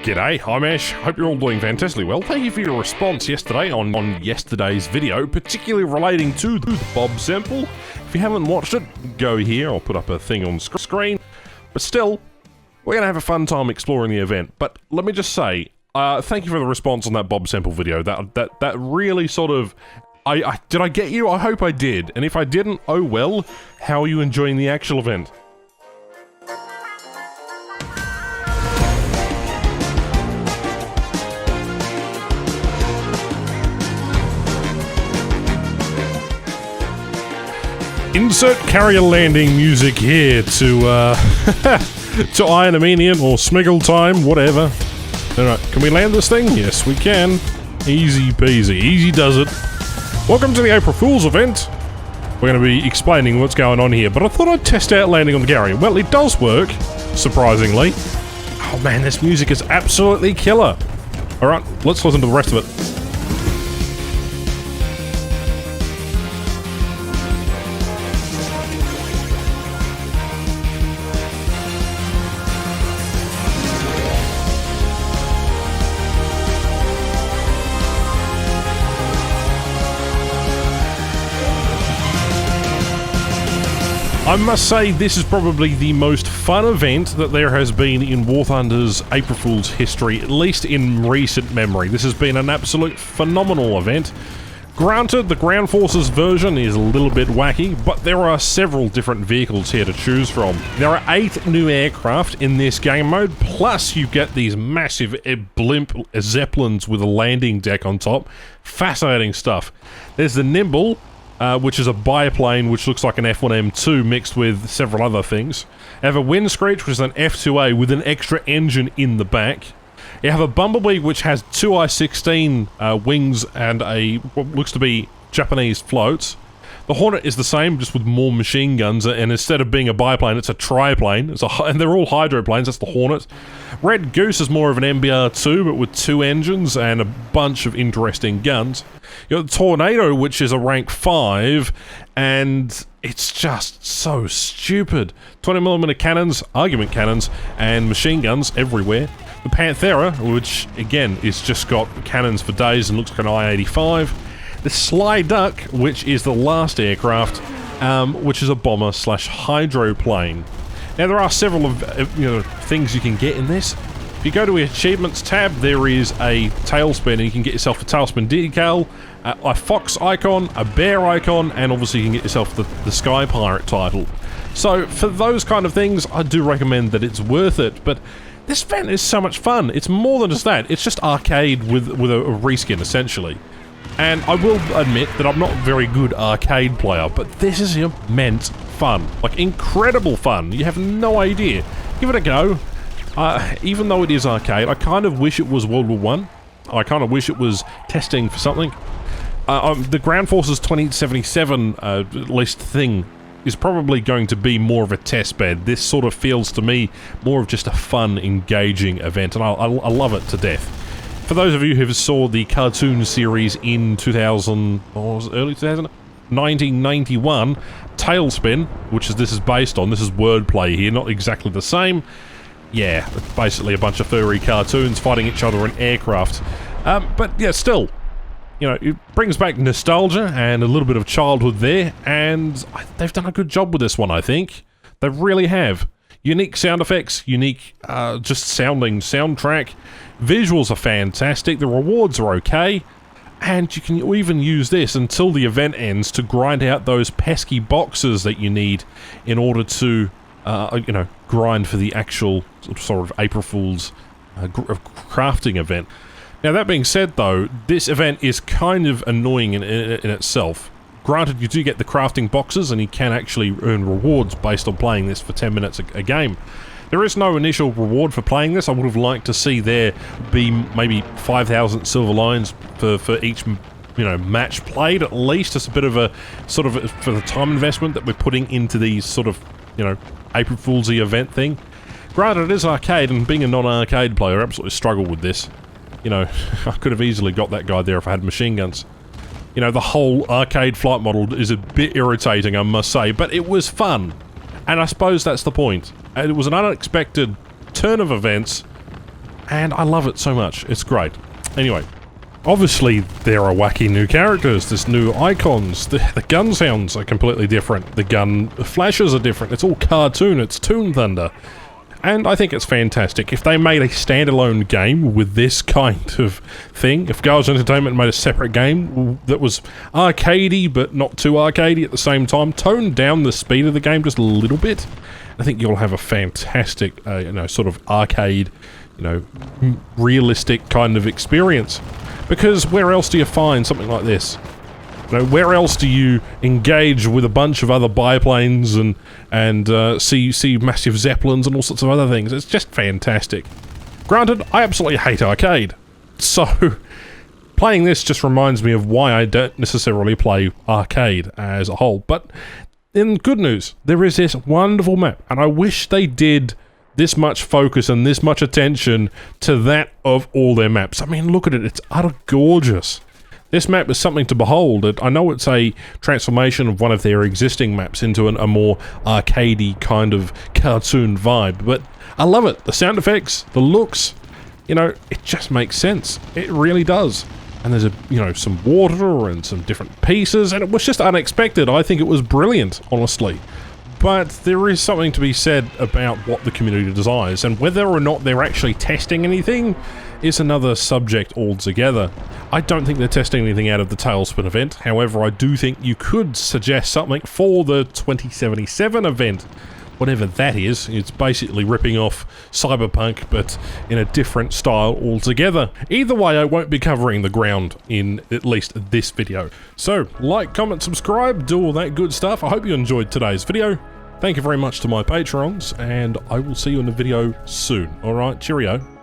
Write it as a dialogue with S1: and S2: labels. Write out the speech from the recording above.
S1: G'day, I'm Ash. Hope you're all doing fantastically well. Thank you for your response yesterday on yesterday's video, particularly relating to the Bob sample. If you haven't watched it, go here. I'll put up a thing on screen. But still, we're going to have a fun time exploring the event. But let me just say, thank you for the response on that Bob sample video. That really sort of... did I get you? I hope I did. And if I didn't, oh well. How are you enjoying the actual event? Insert carrier landing music here to, to Ironamanian or Smiggle time, whatever. Alright, can we land this thing? Yes, we can. Easy peasy, easy does it. Welcome to the April Fool's event. We're going to be explaining what's going on here, but I thought I'd test out landing on the Gary. Well, it does work, surprisingly. Oh man, this music is absolutely killer. Alright, let's listen to the rest of it. I must say, this is probably the most fun event that there has been in War Thunder's April Fool's history, at least in recent memory. This has been an absolute phenomenal event. Granted, the Ground Forces version is a little bit wacky, but there are several different vehicles here to choose from. There are 8 new aircraft in this game mode, plus you get these massive blimp Zeppelins with a landing deck on top. Fascinating stuff. There's the Nimble, which is a biplane which looks like an F1M2 mixed with several other things. You have a Windscreech, which is an F2A with an extra engine in the back. You have a Bumblebee, which has 2 I-16 wings and what looks to be Japanese floats. The Hornet is the same, just with more machine guns, and instead of being a biplane, it's a triplane. And they're all hydroplanes, that's the Hornet. Red Goose is more of an MBR-2, but with 2 engines and a bunch of interesting guns. You got the Tornado, which is a rank 5, and it's just so stupid. 20mm cannons, argument cannons, and machine guns everywhere. The Panthera, which, again, is just got cannons for days and looks like an I-85. The Sly Duck, which is the last aircraft, which is a bomber/hydroplane. Now, there are several of things you can get in this. If you go to the Achievements tab, there is a tailspin, and you can get yourself a tailspin decal, a fox icon, a bear icon, and obviously you can get yourself the Sky Pirate title. So, for those kind of things, I do recommend that it's worth it, but this event is so much fun. It's more than just that. It's just arcade with a reskin, essentially. And I will admit that I'm not a very good arcade player, but this is immense fun. Like, incredible fun. You have no idea. Give it a go. Even though it is arcade, I kind of wish it was World War I. I kind of wish it was testing for something. The Ground Forces 2077, at least thing, is probably going to be more of a test bed. This sort of feels to me more of just a fun, engaging event, and I love it to death. For those of you who saw the cartoon series in 2000, or was it early 2000? 1991, Tailspin, which this is based on. This is wordplay here, not exactly the same. Yeah, it's basically a bunch of furry cartoons fighting each other in aircraft. But yeah, still, it brings back nostalgia and a little bit of childhood there, and they've done a good job with this one, I think. They really have. Unique sound effects, unique, just sounding soundtrack. Visuals are fantastic, the rewards are okay, and you can even use this until the event ends to grind out those pesky boxes that you need in order to, grind for the actual sort of April Fool's crafting event. Now, that being said, though, this event is kind of annoying in itself. Granted, you do get the crafting boxes, and you can actually earn rewards based on playing this for 10 minutes a game. There is no initial reward for playing this. I would have liked to see there be maybe 5,000 silver lions for each, match played, at least. It's a bit of a, sort of, for the time investment that we're putting into these sort of, April Fool's-y event thing. Granted, it is arcade, and being a non-arcade player, I absolutely struggle with this. I could have easily got that guy there if I had machine guns. The whole arcade flight model is a bit irritating, I must say, but it was fun. And I suppose that's the point. It was an unexpected turn of events and I love it so much. It's great. Anyway, obviously there are wacky new characters, there's new icons, the gun sounds are completely different, the gun flashes are different, it's all cartoon, it's Toon Thunder. And I think it's fantastic. If they made a standalone game with this kind of thing, if Gaijin Entertainment made a separate game that was arcadey but not too arcadey at the same time, toned down the speed of the game just a little bit, I think you'll have a fantastic, sort of arcade, realistic kind of experience. Because where else do you find something like this? Where else do you engage with a bunch of other biplanes and see massive zeppelins and all sorts of other things? It's just fantastic. Granted, I absolutely hate arcade, so playing this just reminds me of why I don't necessarily play arcade as a whole. But in good news, there is this wonderful map, and I wish they did this much focus and this much attention to that of all their maps. I mean, look at it, it's utter gorgeous. This map is something to behold. I know it's a transformation of one of their existing maps into a more arcadey kind of cartoon vibe, but I love it. The sound effects, the looks, it just makes sense. It really does. And there's some water and some different pieces, and it was just unexpected. I think it was brilliant, honestly. But there is something to be said about what the community desires, and whether or not they're actually testing anything is another subject altogether. I don't think they're testing anything out of the Tailspin event, however I do think you could suggest something for the 2077 event. Whatever that is, it's basically ripping off Cyberpunk, but in a different style altogether. Either way, I won't be covering the ground in at least this video. So, like, comment, subscribe, do all that good stuff. I hope you enjoyed today's video. Thank you very much to my patrons, and I will see you in the video soon. Alright, cheerio.